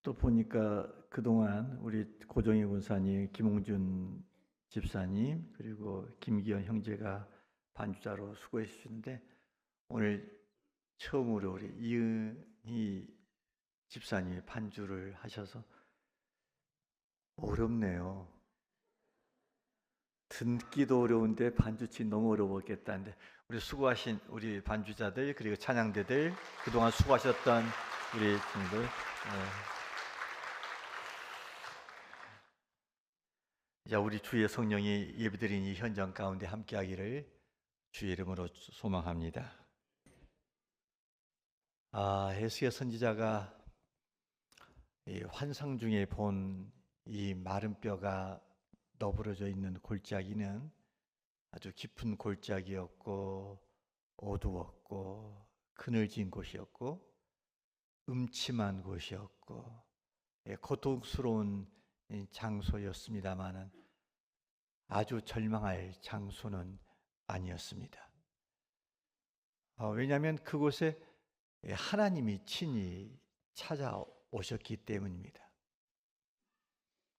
또 보니까 그동안 우리 고정희 군사님, 김홍준 집사님, 그리고 김기현 형제가 반주자로 수고해 주시는데, 오늘 처음으로 우리 이은희 집사님이 반주를 하셔서 어렵네요. 듣기도 어려운데 반주치 너무 어려웠겠다는데, 우리 수고하신 우리 반주자들, 그리고 찬양대들, 그동안 수고하셨던 우리 친구들, 자, 우리 주의 성령이 예배드린 이 현장 가운데 함께하기를 주의 이름으로 소망합니다. 에스겔 선지자가 이 환상 중에 본 이 마른 뼈가 너부러져 있는 골짜기는 아주 깊은 골짜기였고, 어두웠고, 그늘진 곳이었고, 음침한 곳이었고, 고통스러운 장소였습니다마는 아주 절망할 장소는 아니었습니다. 왜냐하면 그곳에 하나님이 친히 찾아오셨기 때문입니다.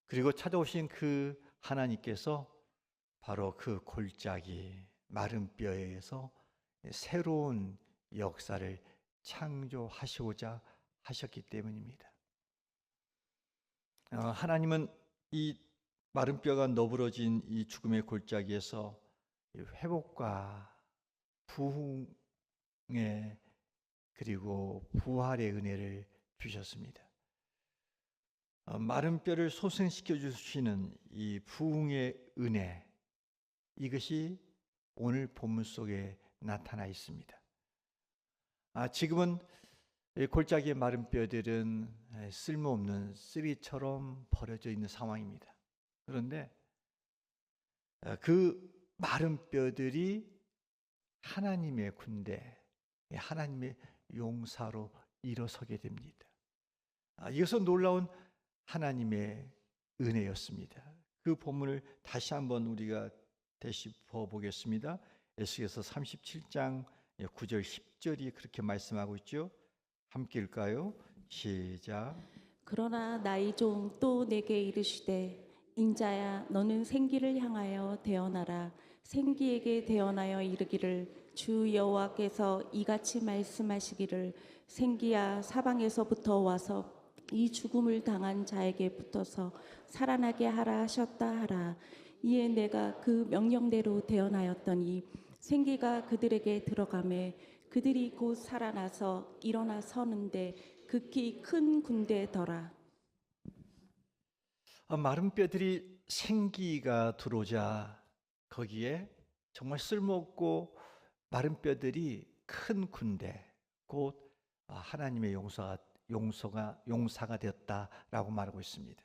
그리고 찾아오신 그 하나님께서 바로 그 골짜기 마른 뼈에서 새로운 역사를 창조하시고자 하셨기 때문입니다. 하나님은 이 마른 뼈가 너부러진 이 죽음의 골짜기에서 회복과 부흥의 그리고 부활의 은혜를 주셨습니다. 마른 뼈를 소생시켜 주시는 이 부흥의 은혜, 이것이 오늘 본문 속에 나타나 있습니다. 지금은 골짜기의 마른 뼈들은 쓸모없는 쓰리처럼 버려져 있는 상황입니다. 그런데 그 마른 뼈들이 하나님의 군대, 하나님의 용사로 일어서게 됩니다. 이것은 놀라운 하나님의 은혜였습니다. 그 본문을 다시 한번 우리가 되짚어 보겠습니다. 에스겔서 37장 9절 10절이 그렇게 말씀하고 있죠. 함께 읽을까요? 시작. 그러나 나의 종 또 내게 이르시되 인자야 너는 생기를 향하여 대언하라. 생기에게 대언하여 이르기를 주 여호와께서 이같이 말씀하시기를 생기야 사방에서부터 와서 이 죽음을 당한 자에게 붙어서 살아나게 하라 하셨다 하라. 이에 내가 그 명령대로 대언하였더니 생기가 그들에게 들어가매 그들이 곧 살아나서 일어나 서는데 극히 큰 군대더라. 마른 뼈들이 생기가 들어오자 거기에 정말 쓸모없고 마른 뼈들이 큰 군대, 곧 하나님의 용사가 되었다라고 말하고 있습니다.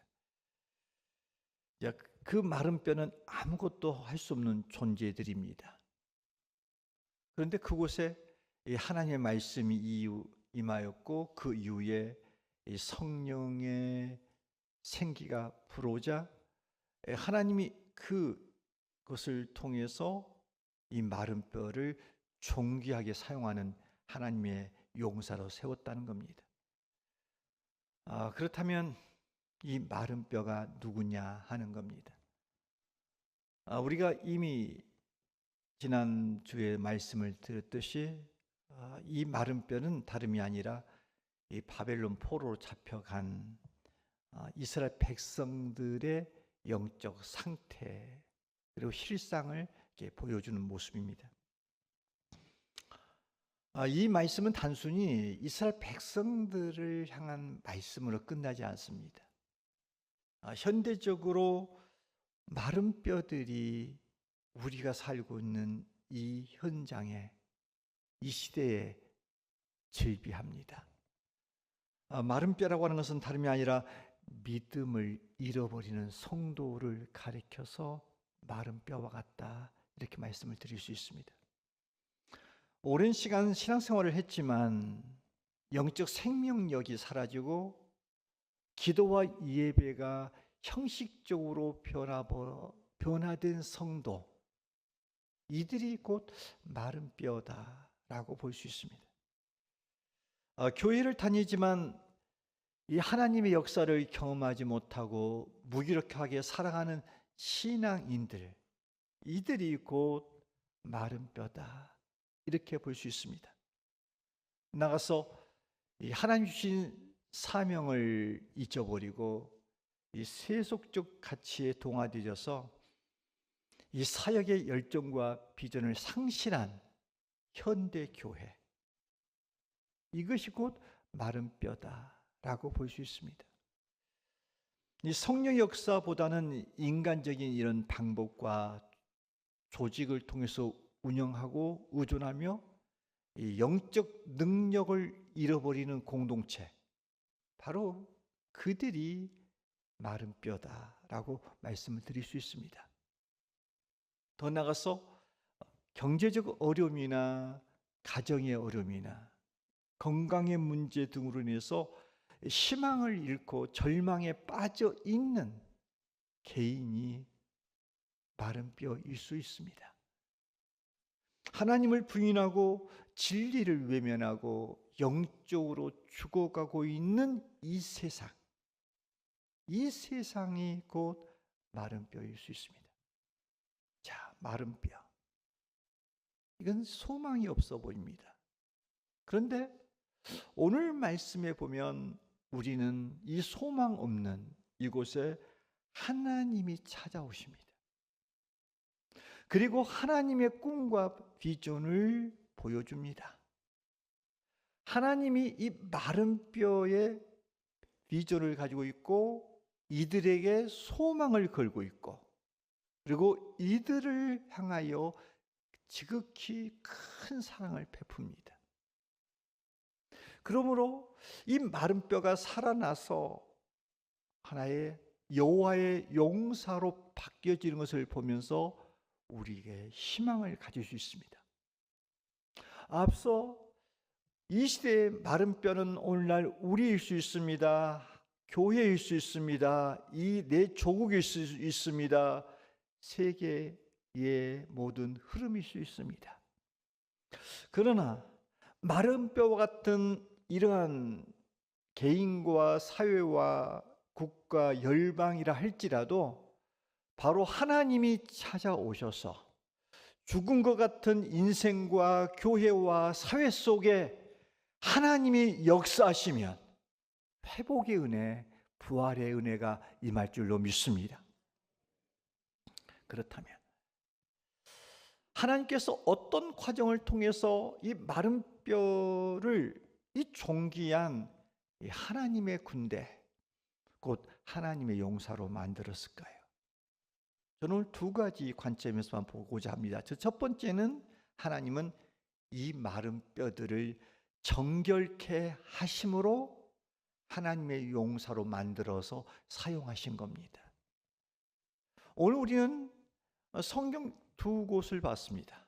그 마른 뼈는 아무것도 할 수 없는 존재들입니다. 그런데 그곳에 하나님의 말씀이 임하였고 그 이후에 성령의 생기가 불어오자 하나님이 그것을 통해서 이 마른 뼈를 존귀하게 사용하는 하나님의 용사로 세웠다는 겁니다. 그렇다면 이 마른 뼈가 누구냐 하는 겁니다. 우리가 이미 지난주에 말씀을 들었듯이 이 마른 뼈는 다름이 아니라 이 바벨론 포로로 잡혀간 이스라엘 백성들의 영적 상태 그리고 실상을 이렇게 보여주는 모습입니다. 이 말씀은 단순히 이스라엘 백성들을 향한 말씀으로 끝나지 않습니다. 현대적으로 마른 뼈들이 우리가 살고 있는 이 현장에, 이 시대에 즐비합니다. 마른 뼈라고 하는 것은 다름이 아니라 믿음을 잃어버리는 성도를 가리켜서 마른 뼈와 같다, 이렇게 말씀을 드릴 수 있습니다. 오랜 시간 신앙생활을 했지만 영적 생명력이 사라지고 기도와 예배가 형식적으로 변화된 성도, 이들이 곧 마른 뼈다라고 볼 수 있습니다. 교회를 다니지만 이 하나님의 역사를 경험하지 못하고 무기력하게 살아가는 신앙인들, 이들이 곧 마른 뼈다, 이렇게 볼 수 있습니다. 나가서 이 하나님 주신 사명을 잊어버리고 이 세속적 가치에 동화되어서 이 사역의 열정과 비전을 상실한 현대 교회, 이것이 곧 마른 뼈다라고 볼 수 있습니다. 이 성령 역사보다는 인간적인 이런 방법과 조직을 통해서 운영하고 의존하며 이 영적 능력을 잃어버리는 공동체, 바로 그들이 마른 뼈다라고 말씀을 드릴 수 있습니다. 더 나아가서 경제적 어려움이나 가정의 어려움이나 건강의 문제 등으로 인해서 희망을 잃고 절망에 빠져 있는 개인이 마른 뼈일 수 있습니다. 하나님을 부인하고 진리를 외면하고 영적으로 죽어가고 있는 이 세상이 곧 마른 뼈일 수 있습니다. 자, 마른 뼈, 이건 소망이 없어 보입니다. 그런데 오늘 말씀에 보면 우리는 이 소망 없는 이곳에 하나님이 찾아오십니다. 그리고 하나님의 꿈과 비전을 보여줍니다. 하나님이 이 마른 뼈에 비전을 가지고 있고 이들에게 소망을 걸고 있고, 그리고 이들을 향하여 지극히 큰 사랑을 베풉니다. 그러므로 이 마른 뼈가 살아나서 하나의 여호와의 용사로 바뀌어지는 것을 보면서 우리에게 희망을 가질 수 있습니다. 앞서 이 시대의 마른 뼈는 오늘날 우리일 수 있습니다. 교회일 수 있습니다. 이 내 조국일 수 있습니다. 세계의 모든 흐름일 수 있습니다. 그러나 마른 뼈와 같은 이러한 개인과 사회와 국가, 열방이라 할지라도 바로 하나님이 찾아오셔서 죽은 것 같은 인생과 교회와 사회 속에 하나님이 역사하시면 회복의 은혜, 부활의 은혜가 임할 줄로 믿습니다. 그렇다면 하나님께서 어떤 과정을 통해서 이 마른 뼈를 이 존귀한 이 하나님의 군대, 곧 하나님의 용사로 만들었을까요? 저는 오늘 두 가지 관점에서만 보고자 합니다. 첫 번째는 하나님은 이 마른 뼈들을 정결케 하심으로 하나님의 용사로 만들어서 사용하신 겁니다. 오늘 우리는 성경 두 곳을 봤습니다.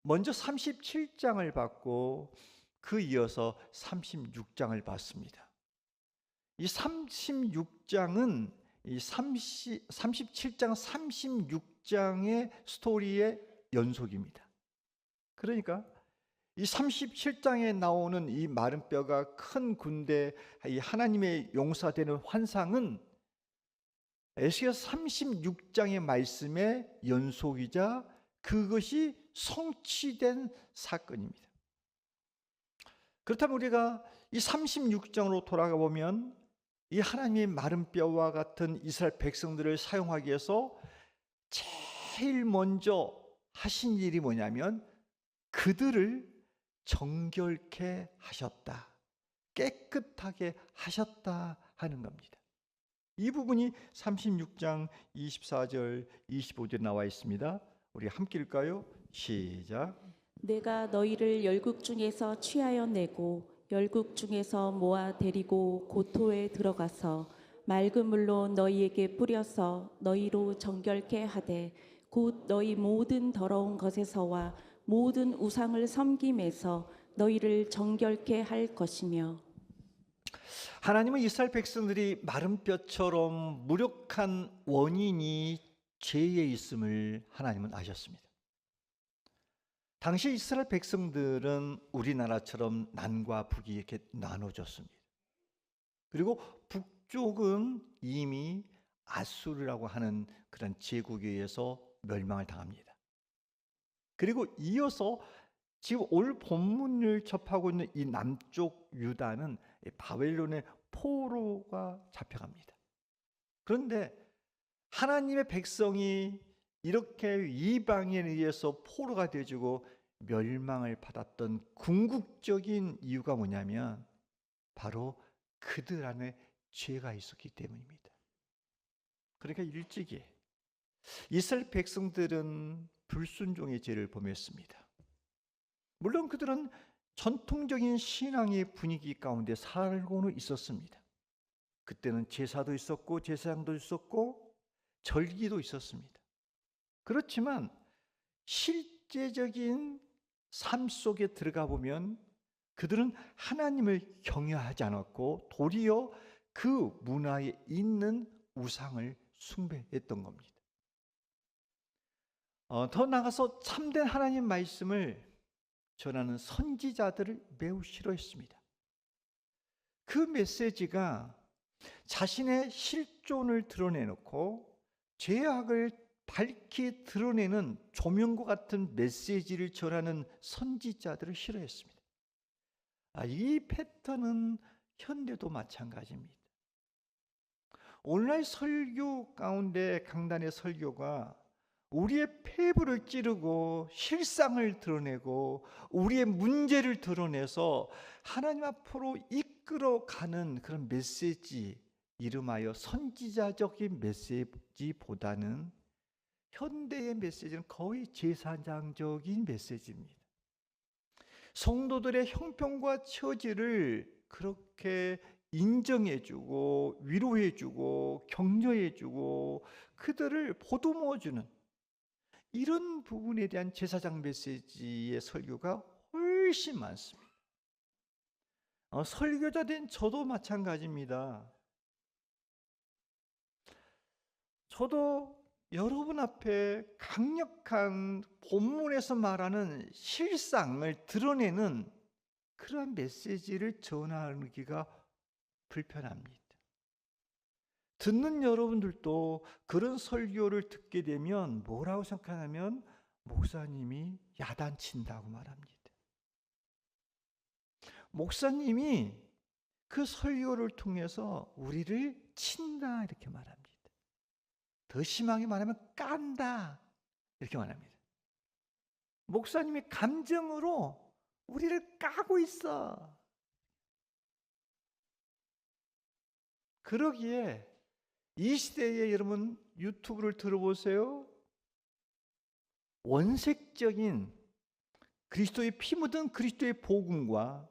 먼저 37장을 봤고 그 이어서 36장을 봤습니다. 이 36장은 이 37장 36장의 스토리의 연속입니다. 그러니까 이 37장에 나오는 이 마른 뼈가 큰 군대, 이 하나님의 용사되는 환상은 에스겔 36장의 말씀의 연속이자 그것이 성취된 사건입니다. 그렇다면 우리가 이 36장으로 돌아가 보면 이 하나님의 마른 뼈와 같은 이스라엘 백성들을 사용하기 위해서 제일 먼저 하신 일이 뭐냐면 그들을 정결케 하셨다, 깨끗하게 하셨다 하는 겁니다. 이 부분이 36장 24절 25절에 나와 있습니다. 우리 함께 읽을까요? 시작. 내가 너희를 열국 중에서 취하여 내고 열국 중에서 모아 데리고 고토에 들어가서 맑은 물로 너희에게 뿌려서 너희로 정결케 하되 곧 너희 모든 더러운 것에서와 모든 우상을 섬김에서 너희를 정결케 할 것이며. 하나님은 이스라엘 백성들이 마른 뼈처럼 무력한 원인이 죄에 있음을 하나님은 아셨습니다. 당시 이스라엘 백성들은 우리나라처럼 남과 북이 이렇게 나눠졌습니다. 그리고 북쪽은 이미 아수르라고 하는 그런 제국에 의해서 멸망을 당합니다. 그리고 이어서 지금 오늘 본문을 접하고 있는 이 남쪽 유다는 바벨론의 포로가 잡혀갑니다. 그런데 하나님의 백성이 이렇게 이방인에 의해서 포로가 되어지고 멸망을 받았던 궁극적인 이유가 뭐냐면 바로 그들 안에 죄가 있었기 때문입니다. 그러니까 일찍이 이스라엘 백성들은 불순종의 죄를 범했습니다. 물론 그들은 전통적인 신앙의 분위기 가운데 살고는 있었습니다. 그때는 제사도 있었고 제사장도 있었고 절기도 있었습니다. 그렇지만 실제적인 삶 속에 들어가 보면 그들은 하나님을 경외하지 않았고 도리어 그 문화에 있는 우상을 숭배했던 겁니다. 더 나아가서 참된 하나님 말씀을 전하는 선지자들을 매우 싫어했습니다. 그 메시지가 자신의 실존을 드러내놓고 죄악을 밝히 드러내는 조명과 같은 메시지를 전하는 선지자들을 싫어했습니다. 이 패턴은 현대도 마찬가지입니다. 오늘날 설교 가운데 강단의 설교가 우리의 폐부를 찌르고 실상을 드러내고 우리의 문제를 드러내서 하나님 앞으로 이끌어가는 그런 메시지, 이름하여 선지자적인 메시지보다는 현대의 메시지는 거의 제사장적인 메시지입니다. 성도들의 형편과 처지를 그렇게 인정해주고 위로해주고 격려해주고 그들을 보듬어주는 이런 부분에 대한 제사장 메시지의 설교가 훨씬 많습니다. 설교자 된 저도 마찬가지입니다. 저도 여러분 앞에 강력한 본문에서 말하는 실상을 드러내는 그런 메시지를 전하기가 불편합니다. 듣는 여러분들도 그런 설교를 듣게 되면 뭐라고 생각하냐면 목사님이 야단친다고 말합니다. 목사님이 그 설교를 통해서 우리를 친다 이렇게 말합니다. 더 심하게 말하면 깐다 이렇게 말합니다. 목사님이 감정으로 우리를 까고 있어. 그러기에 이 시대에 여러분 유튜브를 들어보세요. 원색적인 그리스도의 피 묻은 그리스도의 복음과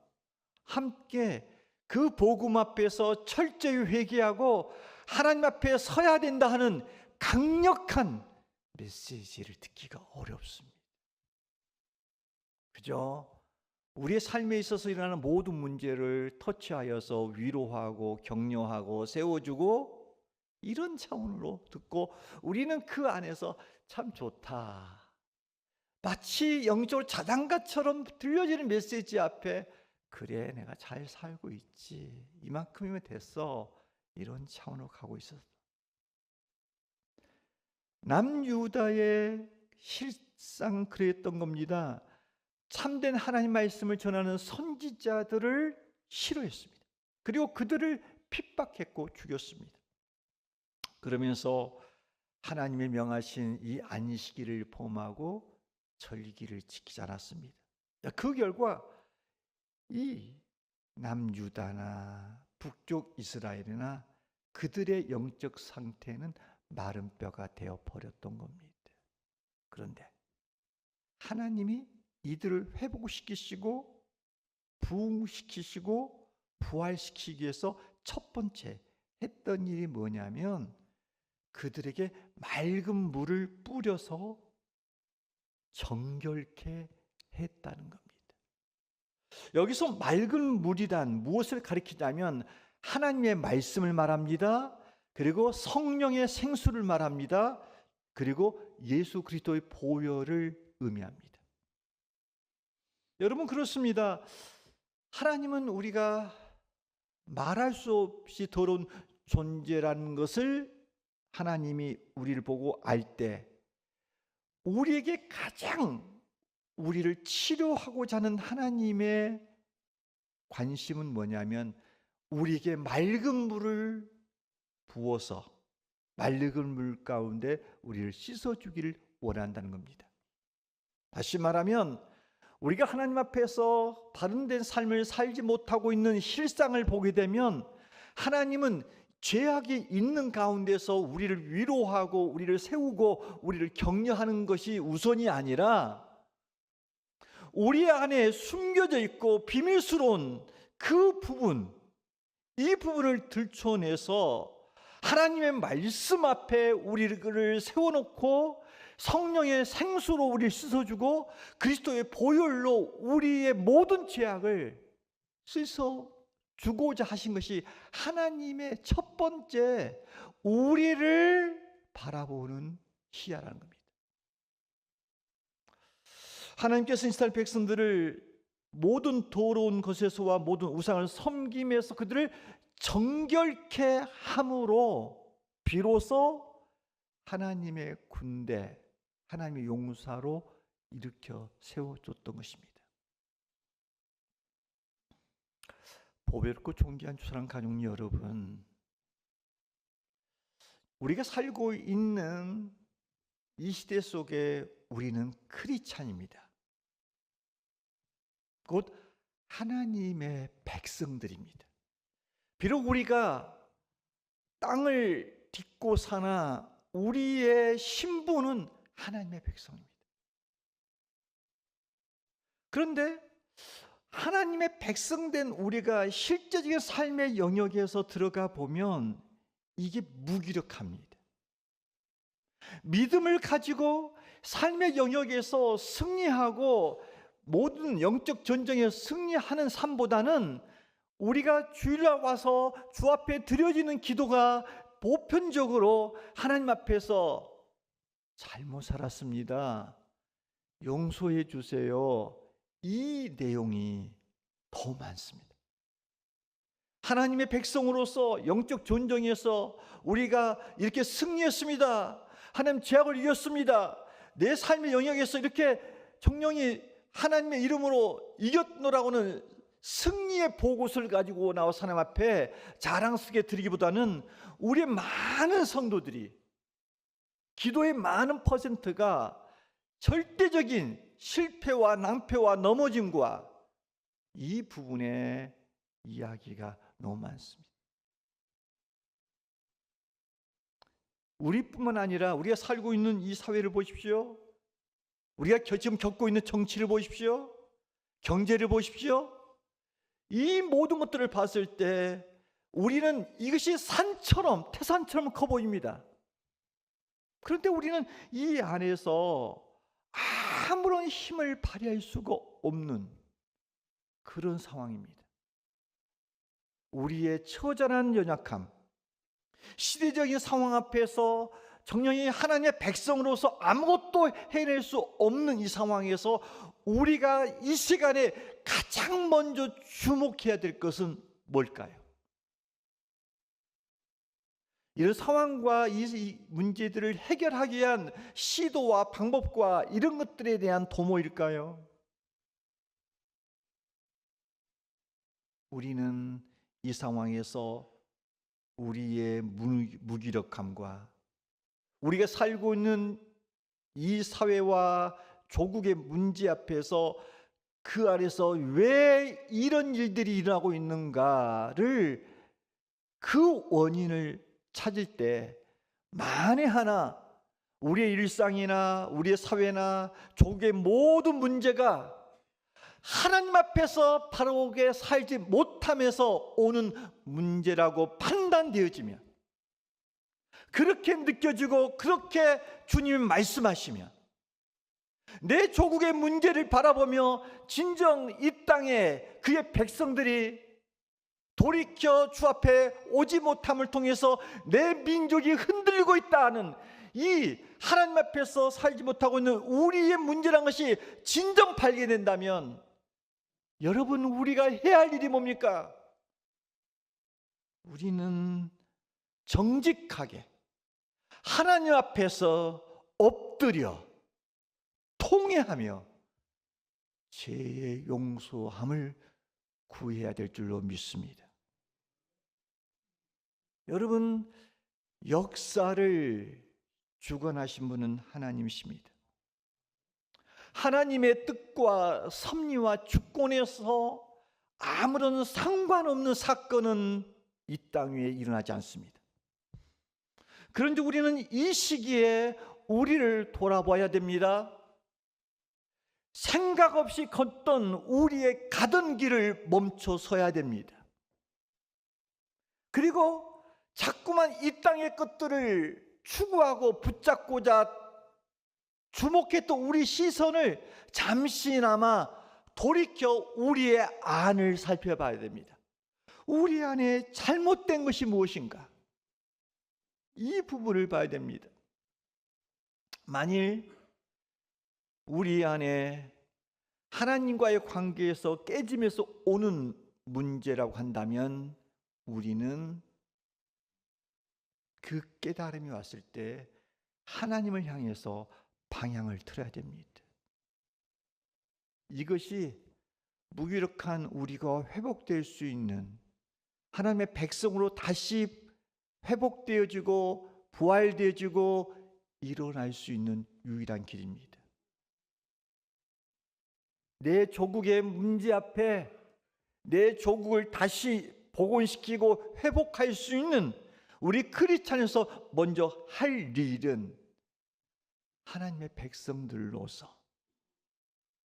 함께 그 복음 앞에서 철저히 회개하고 하나님 앞에 서야 된다 하는 강력한 메시지를 듣기가 어렵습니다. 그죠? 우리의 삶에 있어서 일어나는 모든 문제를 터치하여서 위로하고 격려하고 세워주고 이런 차원으로 듣고 우리는 그 안에서 참 좋다. 마치 영적으로 자장가처럼 들려지는 메시지 앞에 그래 내가 잘 살고 있지. 이만큼이면 됐어. 이런 차원으로 가고 있었어. 남유다의 실상 그랬던 겁니다. 참된 하나님 말씀을 전하는 선지자들을 싫어했습니다. 그리고 그들을 핍박했고 죽였습니다. 그러면서 하나님의 명하신 이 안식일을 범하고 절기를 지키지 않았습니다. 그 결과 이 남유다나 북쪽 이스라엘이나 그들의 영적 상태는 마른 뼈가 되어 버렸던 겁니다. 그런데 하나님이 이들을 회복시키시고 부흥시키시고 부활시키기 위해서 첫 번째 했던 일이 뭐냐면 그들에게 맑은 물을 뿌려서 정결케 했다는 겁니다. 여기서 맑은 물이란 무엇을 가리키냐면 하나님의 말씀을 말합니다. 그리고 성령의 생수를 말합니다. 그리고 예수 그리스도의 보혈을 의미합니다. 여러분 그렇습니다. 하나님은 우리가 말할 수 없이 더러운 존재라는 것을 하나님이 우리를 보고 알 때 우리에게 가장 우리를 치료하고자 하는 하나님의 관심은 뭐냐면 우리에게 맑은 물을 부어서 맑은 물 가운데 우리를 씻어주기를 원한다는 겁니다. 다시 말하면 우리가 하나님 앞에서 바른된 삶을 살지 못하고 있는 실상을 보게 되면 하나님은 죄악이 있는 가운데서 우리를 위로하고 우리를 세우고 우리를 격려하는 것이 우선이 아니라 우리 안에 숨겨져 있고 비밀스러운 그 부분, 이 부분을 들춰내서 하나님의 말씀 앞에 우리를 세워놓고 성령의 생수로 우리를 씻어주고 그리스도의 보혈로 우리의 모든 죄악을 씻어주고자 하신 것이 하나님의 첫 번째 우리를 바라보는 시야라는 겁니다. 하나님께서 이스라엘 백성들을 모든 더러운 것에서와 모든 우상을 섬김에서 그들을 정결케 함으로 비로소 하나님의 군대, 하나님의 용사로 일으켜 세워줬던 것입니다. 보배롭고 존귀한 주사랑 가족 여러분, 우리가 살고 있는 이 시대 속에 우리는 크리스찬입니다. 곧 하나님의 백성들입니다. 비록 우리가 땅을 딛고 사나 우리의 신분은 하나님의 백성입니다. 그런데 하나님의 백성된 우리가 실제적인 삶의 영역에서 들어가 보면 이게 무기력합니다. 믿음을 가지고 삶의 영역에서 승리하고 모든 영적 전쟁에 승리하는 삶보다는 우리가 주일날 와서 주 앞에 드려지는 기도가 보편적으로 하나님 앞에서 잘못 살았습니다, 용서해 주세요, 이 내용이 더 많습니다. 하나님의 백성으로서 영적 전쟁에서 우리가 이렇게 승리했습니다, 하나님 죄악을 이겼습니다, 내 삶의 영역에서 이렇게 정령이 하나님의 이름으로 이겼노라고는 승리의 보고서를 가지고 나와서 하나님 앞에 자랑스럽게 드리기보다는 우리의 많은 성도들이, 기도의 많은 퍼센트가 절대적인 실패와 낭패와 넘어짐과 이 부분의 이야기가 너무 많습니다. 우리뿐만 아니라 우리가 살고 있는 이 사회를 보십시오. 우리가 지금 겪고 있는 정치를 보십시오. 경제를 보십시오. 이 모든 것들을 봤을 때 우리는 이것이 산처럼, 태산처럼 커 보입니다. 그런데 우리는 이 안에서 아무런 힘을 발휘할 수가 없는 그런 상황입니다. 우리의 처절한 연약함, 시대적인 상황 앞에서 정령이 하나님의 백성으로서 아무것도 해낼 수 없는 이 상황에서 우리가 이 시간에 가장 먼저 주목해야 될 것은 뭘까요? 이런 상황과 이 문제들을 해결하기 위한 시도와 방법과 이런 것들에 대한 도모일까요? 우리는 이 상황에서 우리의 무기력함과 우리가 살고 있는 이 사회와 조국의 문제 앞에서 그 안에서 왜 이런 일들이 일어나고 있는가를, 그 원인을 찾을 때 만에 하나 우리의 일상이나 우리의 사회나 조국의 모든 문제가 하나님 앞에서 바르게 살지 못하면서 오는 문제라고 판단되어지면, 그렇게 느껴지고 그렇게 주님이 말씀하시면 내 조국의 문제를 바라보며 진정 이 땅에 그의 백성들이 돌이켜 주 앞에 오지 못함을 통해서 내 민족이 흔들리고 있다는 이 하나님 앞에서 살지 못하고 있는 우리의 문제란 것이 진정 발견된다면, 여러분, 우리가 해야 할 일이 뭡니까? 우리는 정직하게 하나님 앞에서 엎드려 통회하며 죄의 용서함을 구해야 될 줄로 믿습니다. 여러분, 역사를 주관하신 분은 하나님이십니다. 하나님의 뜻과 섭리와 주권에서 아무런 상관없는 사건은 이 땅 위에 일어나지 않습니다. 그런데 우리는 이 시기에 우리를 돌아봐야 됩니다. 생각 없이 걷던 우리의 가던 길을 멈춰 서야 됩니다. 그리고 자꾸만 이 땅의 것들을 추구하고 붙잡고자 주목했던 우리 시선을 잠시나마 돌이켜 우리의 안을 살펴봐야 됩니다. 우리 안에 잘못된 것이 무엇인가? 이 부분을 봐야 됩니다. 만일 우리 안에 하나님과의 관계에서 깨짐에서 오는 문제라고 한다면 우리는 그 깨달음이 왔을 때 하나님을 향해서 방향을 틀어야 됩니다. 이것이 무기력한 우리가 회복될 수 있는 하나님의 백성으로 다시 회복되어지고 부활되어지고 일어날 수 있는 유일한 길입니다. 내 조국의 문제 앞에 내 조국을 다시 복원시키고 회복할 수 있는 우리 크리스찬에서 먼저 할 일은 하나님의 백성들로서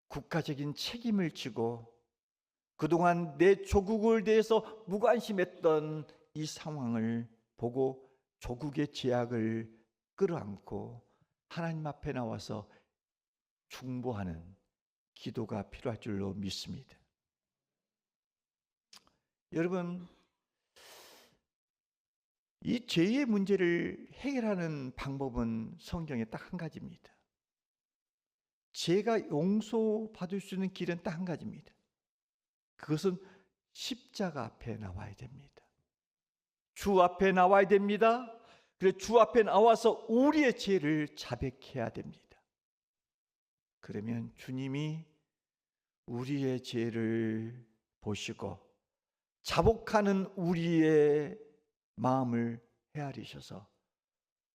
국가적인 책임을 지고 그동안 내 조국을 대해서 무관심했던 이 상황을 보고 조국의 죄악을 끌어안고 하나님 앞에 나와서 중보하는 기도가 필요할 줄로 믿습니다. 여러분, 이 죄의 문제를 해결하는 방법은 성경에 딱 한 가지입니다. 죄가 용서받을 수 있는 길은 딱 한 가지입니다. 그것은 십자가 앞에 나와야 됩니다. 주 앞에 나와야 됩니다. 그래서 주 앞에 나와서 우리의 죄를 자백해야 됩니다. 그러면 주님이 우리의 죄를 보시고 자복하는 우리의 마음을 헤아리셔서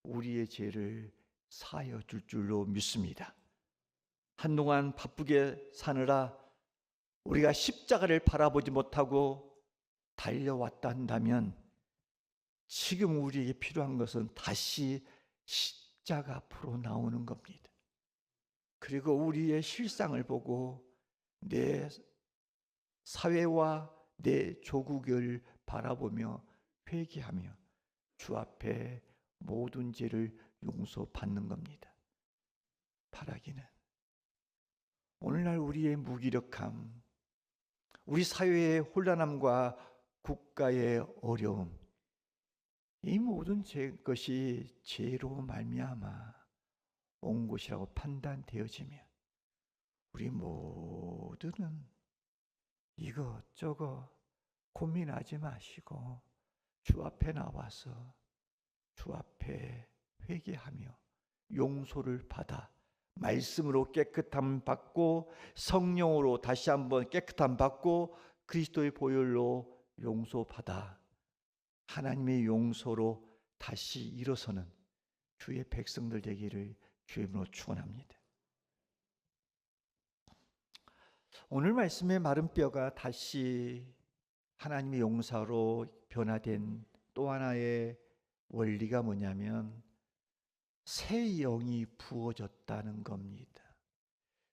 우리의 죄를 사하여 줄 줄로 믿습니다. 한동안 바쁘게 사느라 우리가 십자가를 바라보지 못하고 달려왔다 한다면 지금 우리에게 필요한 것은 다시 십자가 앞으로 나오는 겁니다. 그리고 우리의 실상을 보고 내 사회와 내 조국을 바라보며 회개하며 주 앞에 모든 죄를 용서받는 겁니다. 바라기는 오늘날 우리의 무기력함, 우리 사회의 혼란함과 국가의 어려움, 이 모든 것이 죄로 말미암아 온 것이라고 판단되어지면 우리 모두는 이것저것 고민하지 마시고 주 앞에 나와서 주 앞에 회개하며 용서를 받아 말씀으로 깨끗함 받고 성령으로 다시 한번 깨끗함 받고 그리스도의 보혈로 용서받아 하나님의 용서로 다시 일어서는 주의 백성들 되기를 주의 이름으로 축원합니다. 오늘 말씀의 마른 뼈가 다시 하나님의 용서로 변화된 또 하나의 원리가 뭐냐면 새 영이 부어졌다는 겁니다.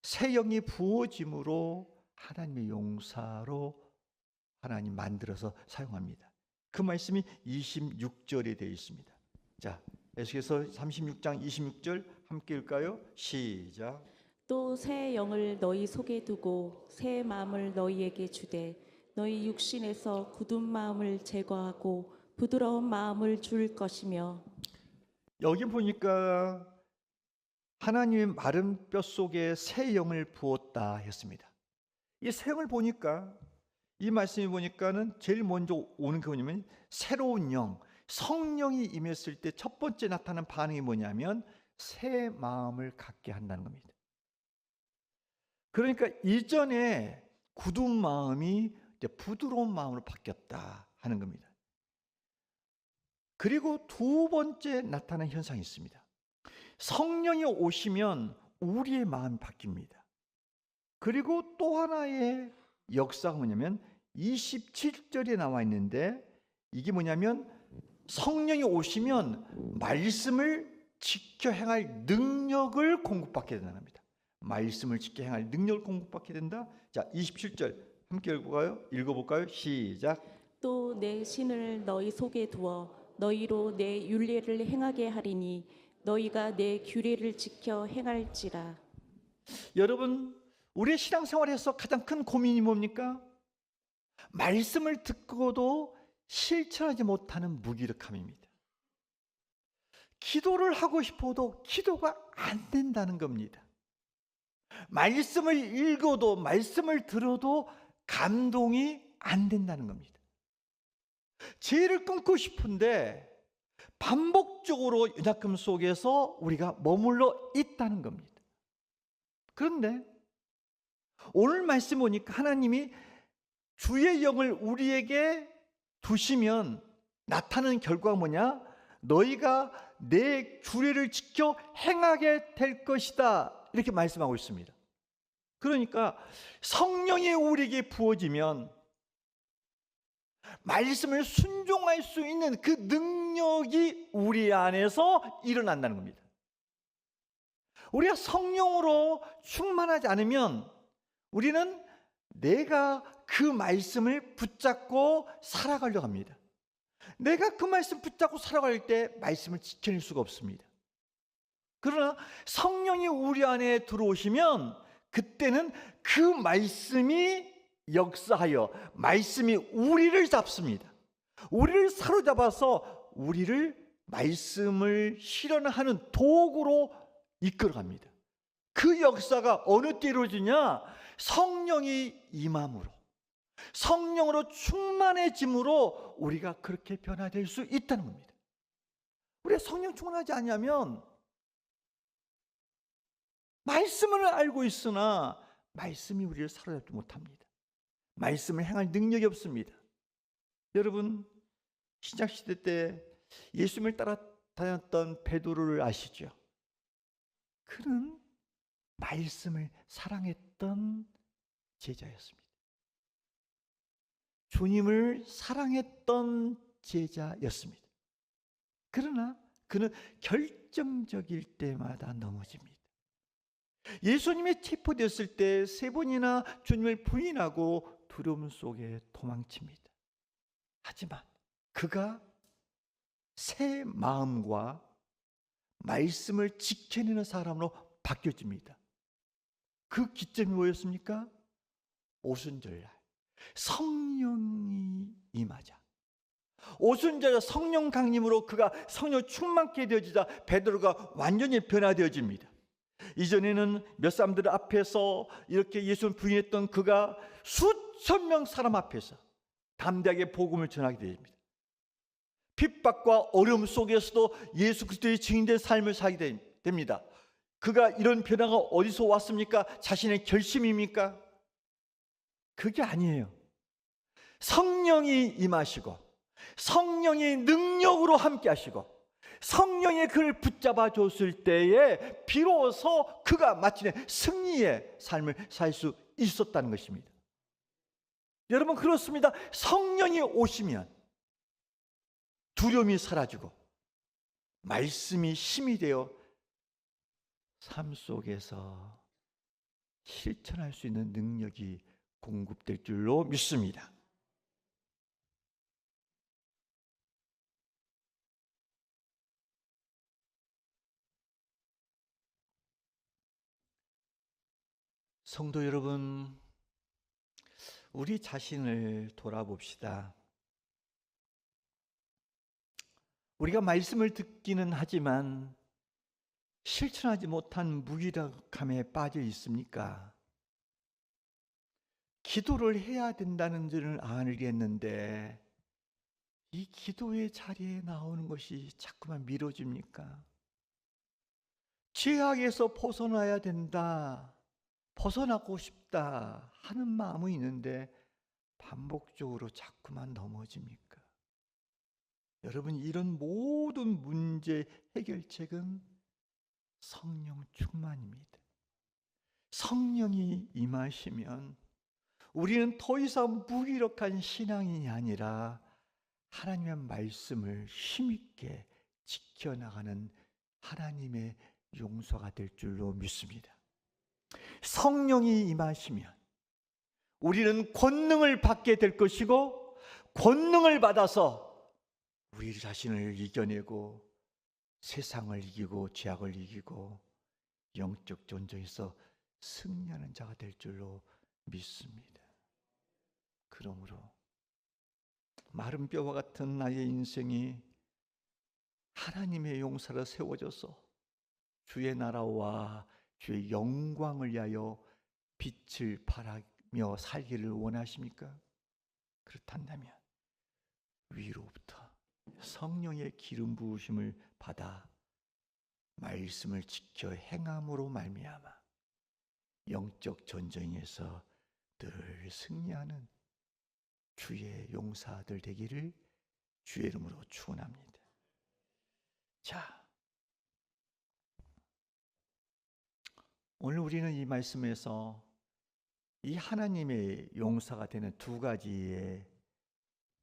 새 영이 부어짐으로 하나님의 용서로 하나님 만들어서 사용합니다. 그 말씀이 26절에 되어 있습니다. 자, 에스겔서 36장 26절 함께 읽을까요? 시작. 또 새 영을 너희 속에 두고 새 마음을 너희에게 주되 너희 육신에서 굳은 마음을 제거하고 부드러운 마음을 줄 것이며. 여기 보니까 하나님의 마른 뼈 속에 새 영을 부었다 했습니다. 이 새 영을 보니까 이 말씀이 보니까는 제일 먼저 오는 게 뭐냐면 새로운 영, 성령이 임했을 때 첫 번째 나타나는 반응이 뭐냐면 새 마음을 갖게 한다는 겁니다. 그러니까 이전에 굳은 마음이 이제 부드러운 마음으로 바뀌었다 하는 겁니다. 그리고 두 번째 나타나는 현상이 있습니다. 성령이 오시면 우리의 마음이 바뀝니다. 그리고 또 하나의 역사가 뭐냐면 27절에 나와 있는데 이게 뭐냐면 성령이 오시면 말씀을 지켜 행할 능력을 공급받게 된다는 겁니다. 말씀을 지켜 행할 능력을 공급받게 된다. 자, 27절 함께 읽어볼까요? 시작. 또 내 신을 너희 속에 두어 너희로 내 율례를 행하게 하리니 너희가 내 규례를 지켜 행할지라. 여러분, 우리의 신앙생활에서 가장 큰 고민이 뭡니까? 말씀을 듣고도 실천하지 못하는 무기력함입니다. 기도를 하고 싶어도 기도가 안 된다는 겁니다. 말씀을 읽어도 말씀을 들어도 감동이 안 된다는 겁니다. 죄를 끊고 싶은데 반복적으로 연약함 속에서 우리가 머물러 있다는 겁니다. 그런데 오늘 말씀 보니까 하나님이 주의 영을 우리에게 두시면 나타나는 결과가 뭐냐? 너희가 내 규례를 지켜 행하게 될 것이다. 이렇게 말씀하고 있습니다. 그러니까 성령이 우리에게 부어지면 말씀을 순종할 수 있는 그 능력이 우리 안에서 일어난다는 겁니다. 우리가 성령으로 충만하지 않으면 우리는 내가 그 말씀을 붙잡고 살아가려고 합니다. 내가 그 말씀 붙잡고 살아갈 때 말씀을 지켜낼 수가 없습니다. 그러나 성령이 우리 안에 들어오시면 그때는 그 말씀이 역사하여 말씀이 우리를 잡습니다. 우리를 사로잡아서 우리를 말씀을 실현하는 도구로 이끌어갑니다. 그 역사가 어느 때 이루어지냐? 성령이 임함으로, 성령으로 충만해짐으로 우리가 그렇게 변화될 수 있다는 겁니다. 우리가 성령 충만하지 않으면 말씀을 알고 있으나 말씀이 우리를 사로잡지 못합니다. 말씀을 행할 능력이 없습니다. 여러분, 신약시대 때 예수님을 따라다녔던 베드로를 아시죠? 그는 말씀을 사랑했던 제자였습니다. 주님을 사랑했던 제자였습니다. 그러나 그는 결정적일 때마다 넘어집니다. 예수님이 체포됐을 때 3번이나 주님을 부인하고 두려움 속에 도망칩니다. 하지만 그가 새 마음과 말씀을 지켜내는 사람으로 바뀌어집니다. 그 기점이 뭐였습니까? 오순절날 성령이 임하자, 오순절 성령 강림으로 그가 성령 충만케 되어지자 베드로가 완전히 변화되어집니다. 이전에는 몇 사람들 앞에서 이렇게 예수를 부인했던 그가 수천 명 사람 앞에서 담대하게 복음을 전하게 됩니다. 핍박과 어려움 속에서도 예수 그리스도의 증인된 삶을 살게 됩니다. 그가 이런 변화가 어디서 왔습니까? 자신의 결심입니까? 그게 아니에요. 성령이 임하시고 성령이 능력으로 함께 하시고 성령이 그를 붙잡아 줬을 때에 비로소 그가 마침내 승리의 삶을 살 수 있었다는 것입니다. 여러분, 그렇습니다. 성령이 오시면 두려움이 사라지고 말씀이 힘이 되어 삶 속에서 실천할 수 있는 능력이 공급될 줄로 믿습니다. 성도 여러분, 우리 자신을 돌아봅시다. 우리가 말씀을 듣기는 하지만 실천하지 못한 무기력함에 빠져 있습니까? 기도를 해야 된다는 줄은 알겠는데 이 기도의 자리에 나오는 것이 자꾸만 미뤄집니까? 죄악에서 벗어나야 된다, 벗어나고 싶다 하는 마음은 있는데 반복적으로 자꾸만 넘어집니까? 여러분, 이런 모든 문제 해결책은 성령 충만입니다. 성령이 임하시면 우리는 더 이상 무기력한 신앙이 아니라 하나님의 말씀을 힘있게 지켜나가는 하나님의 용서가 될 줄로 믿습니다. 성령이 임하시면 우리는 권능을 받게 될 것이고, 권능을 받아서 우리 자신을 이겨내고 세상을 이기고 죄악을 이기고 영적 전쟁에서 승리하는 자가 될 줄로 믿습니다. 그러므로 마른 뼈와 같은 나의 인생이 하나님의 용사로 세워져서 주의 나라와 주의 영광을 위하여 빛을 발하며 살기를 원하십니까? 그렇다면 위로부터 성령의 기름 부으심을 받아 말씀을 지켜 행함으로 말미암아 영적 전쟁에서 늘 승리하는 주의 용사들 되기를 주의 이름으로 축원합니다. 자, 오늘 우리는 이 말씀에서 이 하나님의 용사가 되는 두 가지의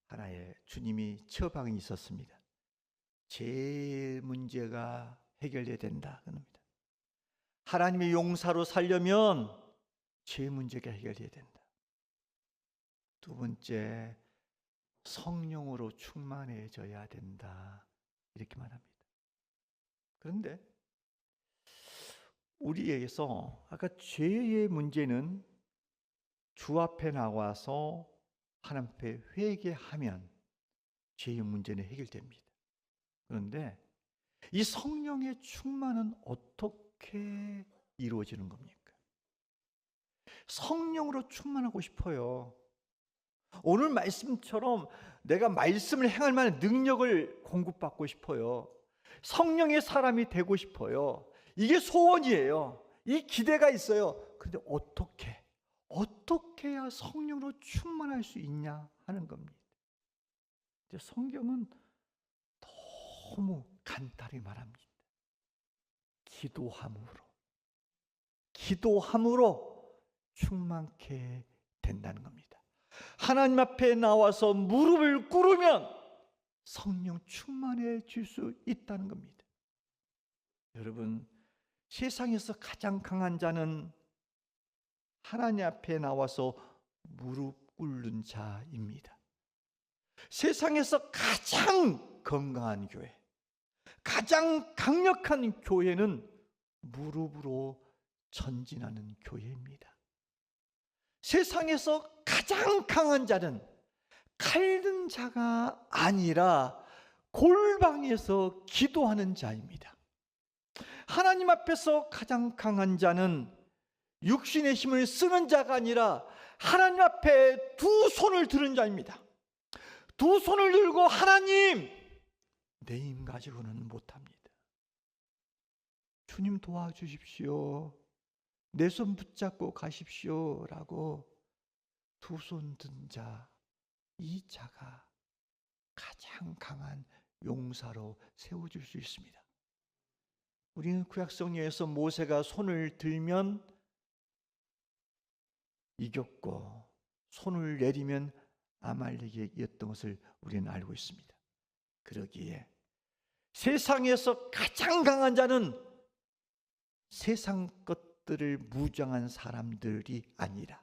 하나의 주님이 처방이 있었습니다. 제 문제가 해결돼야 된다 그럽니다. 하나님의 용사로 살려면 죄 문제가 해결돼야 된다. 두 번째, 성령으로 충만해져야 된다, 이렇게 말합니다. 그런데 우리에게서 아까 죄의 문제는 주 앞에 나와서 하나님 앞에 회개하면 죄의 문제는 해결됩니다. 그런데 이 성령의 충만은 어떻게 이루어지는 겁니까? 성령으로 충만하고 싶어요. 오늘 말씀처럼 내가 말씀을 행할 만한 능력을 공급받고 싶어요. 성령의 사람이 되고 싶어요. 이게 소원이에요. 이 기대가 있어요. 그런데 어떻게 해야 성령으로 충만할 수 있냐 하는 겁니다. 성경은 너무 간단히 말합니다. 기도함으로 충만케 된다는 겁니다. 하나님 앞에 나와서 무릎을 꿇으면 성령 충만해질 수 있다는 겁니다. 여러분, 세상에서 가장 강한 자는 하나님 앞에 나와서 무릎 꿇는 자입니다. 세상에서 가장 건강한 교회, 가장 강력한 교회는 무릎으로 전진하는 교회입니다. 세상에서 가장 강한 자는 칼든 자가 아니라 골방에서 기도하는 자입니다. 하나님 앞에서 가장 강한 자는 육신의 힘을 쓰는 자가 아니라 하나님 앞에 두 손을 드는 자입니다. 두 손을 들고 하나님, 내 힘 가지고는 못합니다. 주님 도와주십시오. 내 손 붙잡고 가십시오 라고 두 손 든 자, 이 자가 가장 강한 용사로 세워질 수 있습니다. 우리는 구약성경에서 모세가 손을 들면 이겼고 손을 내리면 아말렉에게 이겼던 것을 우리는 알고 있습니다. 그러기에 세상에서 가장 강한 자는 세상 것들을 무장한 사람들이 아니라,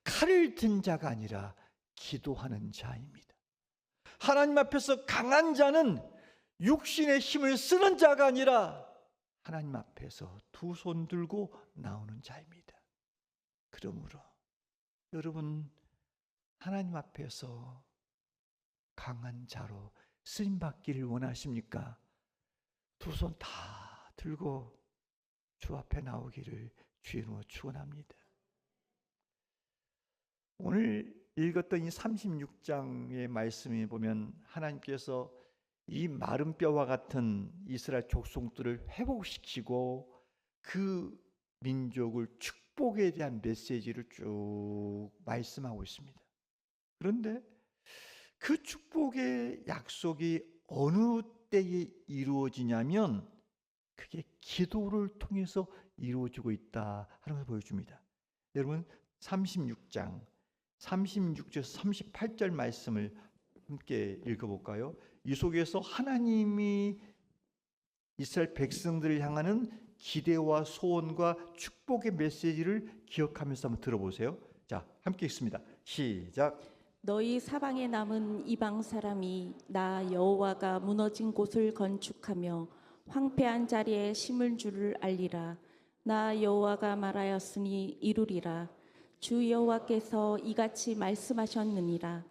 칼을 든 자가 아니라 기도하는 자입니다. 하나님 앞에서 강한 자는 육신의 힘을 쓰는 자가 아니라 하나님 앞에서 두 손 들고 나오는 자입니다. 그러므로 여러분, 하나님 앞에서 강한 자로 쓰임받기를 원하십니까? 두 손 다 들고 주 앞에 나오기를 주의 이름으로 축원합니다. 오늘 읽었던 이 36장의 말씀에 보면 하나님께서 이 마른 뼈와 같은 이스라엘 족속들을 회복시키고 그 민족을 축복에 대한 메시지를 쭉 말씀하고 있습니다. 그런데 그 축복의 약속이 어느 때에 이루어지냐면 그게 기도를 통해서 이루어지고 있다 하는 것을 보여줍니다. 여러분 36장 36절에서 38절 말씀을 함께 읽어볼까요? 이 속에서 하나님이 이스라엘 백성들을 향하는 기대와 소원과 축복의 메시지를 기억하면서 한번 들어보세요. 자, 함께 읽습니다. 시작. 너희 사방에 남은 이방 사람이 나 여호와가 무너진 곳을 건축하며 황폐한 자리에 심을 줄을 알리라. 나 여호와가 말하였으니 이루리라. 주 여호와께서 이같이 말씀하셨느니라.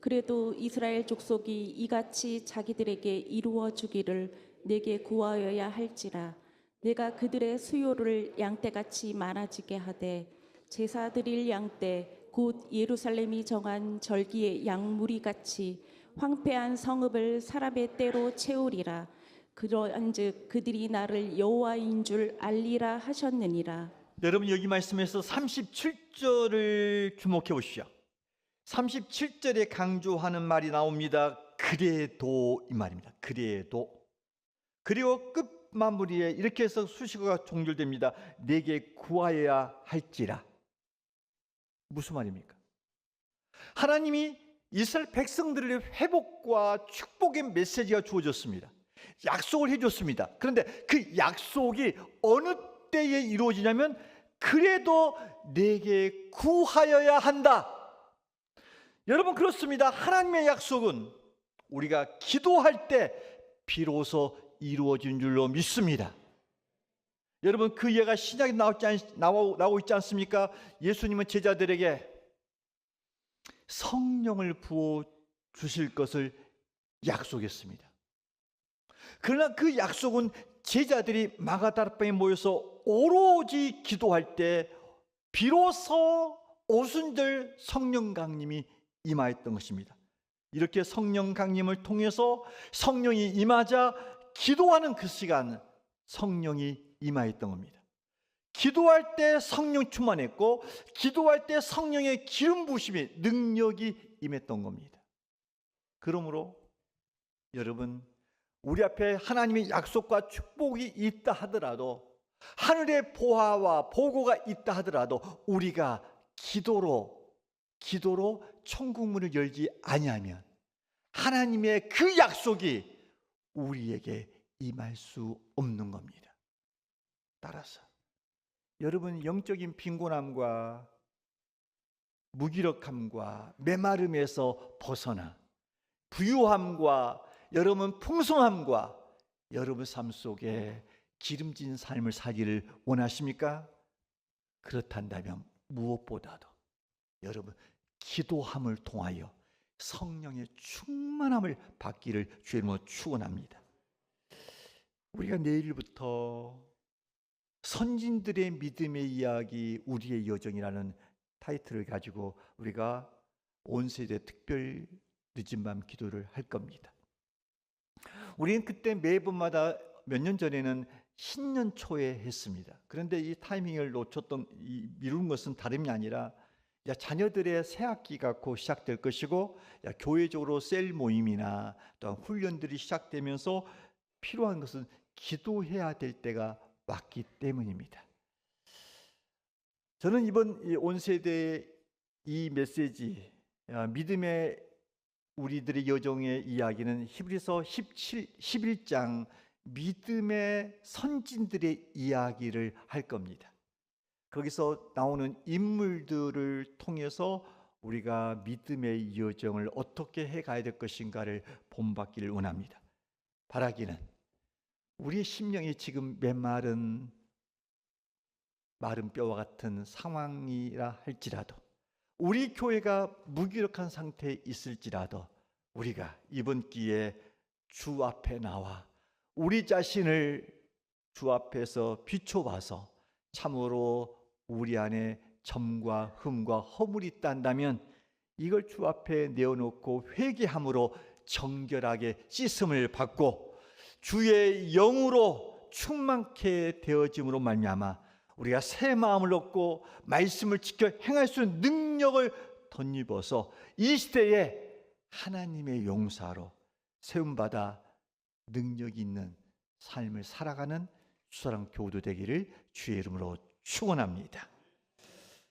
그래도 이스라엘 족속이 이같이 자기들에게 이루어 주기를 내게 구하여야 할지라. 내가 그들의 수요를 양떼같이 많아지게 하되 제사 드릴 양떼 곧 예루살렘이 정한 절기의 양무리같이 황폐한 성읍을 사람의 때로 채우리라. 그러한즉 그들이 나를 여호와인 줄 알리라 하셨느니라. 여러분 여기 말씀에서 37절을 주목해 보시죠. 37절에 강조하는 말이 나옵니다. 그래도 이 말입니다. 그래도. 그리고 끝 마무리에 이렇게 해서 수식어가 종결됩니다. 내게 구하여야 할지라. 무슨 말입니까? 하나님이 이스라엘 백성들의 회복과 축복의 메시지가 주어졌습니다. 약속을 해줬습니다. 그런데 그 약속이 어느 때에 이루어지냐면 그래도 내게 구하여야 한다. 여러분 그렇습니다. 하나님의 약속은 우리가 기도할 때 비로소 이루어진 줄로 믿습니다. 여러분 그 예가 신약에 나오고 있지 않습니까? 예수님은 제자들에게 성령을 부어 주실 것을 약속했습니다. 그러나 그 약속은 제자들이 마가다락방에 모여서 오로지 기도할 때 비로소 오순절 성령 강림이 임하였던 것입니다. 이렇게 성령 강림을 통해서 성령이 임하자 기도하는 그 시간 성령이 임하였던 겁니다. 기도할 때 성령 충만했고 기도할 때 성령의 기름 부으심이 능력이 임했던 겁니다. 그러므로 여러분 우리 앞에 하나님의 약속과 축복이 있다 하더라도 하늘의 보화와 보고가 있다 하더라도 우리가 기도로 천국 문을 열지 아니하면 하나님의 그 약속이 우리에게 임할 수 없는 겁니다. 따라서 여러분 영적인 빈곤함과 무기력함과 메마름에서 벗어나 부유함과 여러분 풍성함과 여러분 삶 속에 기름진 삶을 살기를 원하십니까? 그렇단다면 무엇보다도 여러분 기도함을 통하여 성령의 충만함을 받기를 주의 이름으로 축원합니다. 우리가 내일부터 선진들의 믿음의 이야기 우리의 여정이라는 타이틀을 가지고 우리가 온 세대 특별 늦은 밤 기도를 할 겁니다. 우리는 그때 매번마다 몇 년 전에는 신년 초에 했습니다. 그런데 이 타이밍을 미룬 것은 다름이 아니라 자녀들의 새학기가 곧 시작될 것이고 교회적으로 셀 모임이나 또한 훈련들이 시작되면서 필요한 것은 기도해야 될 때가 왔기 때문입니다. 저는 이번 온 세대의 이 메시지 믿음의 우리들의 여정의 이야기는 히브리서 11장 믿음의 선진들의 이야기를 할 겁니다. 거기서 나오는 인물들을 통해서 우리가 믿음의 여정을 어떻게 해가야 될 것인가를 본받기를 원합니다. 바라기는 우리의 심령이 지금 메마른 마른 뼈와 같은 상황이라 할지라도 우리 교회가 무기력한 상태에 있을지라도 우리가 이번 기회에 주 앞에 나와 우리 자신을 주 앞에서 비춰봐서 참으로 우리 안에 점과 흠과 허물이 있다면 이걸 주 앞에 내어놓고 회개함으로 정결하게 씻음을 받고 주의 영으로 충만케 되어짐으로 말미암아 우리가 새 마음을 얻고 말씀을 지켜 행할 수 있는 능력을 덧입어서 이 시대에 하나님의 용사로 세움받아 능력 있는 삶을 살아가는 주사랑 교우도 되기를 주의 이름으로 축원합니다.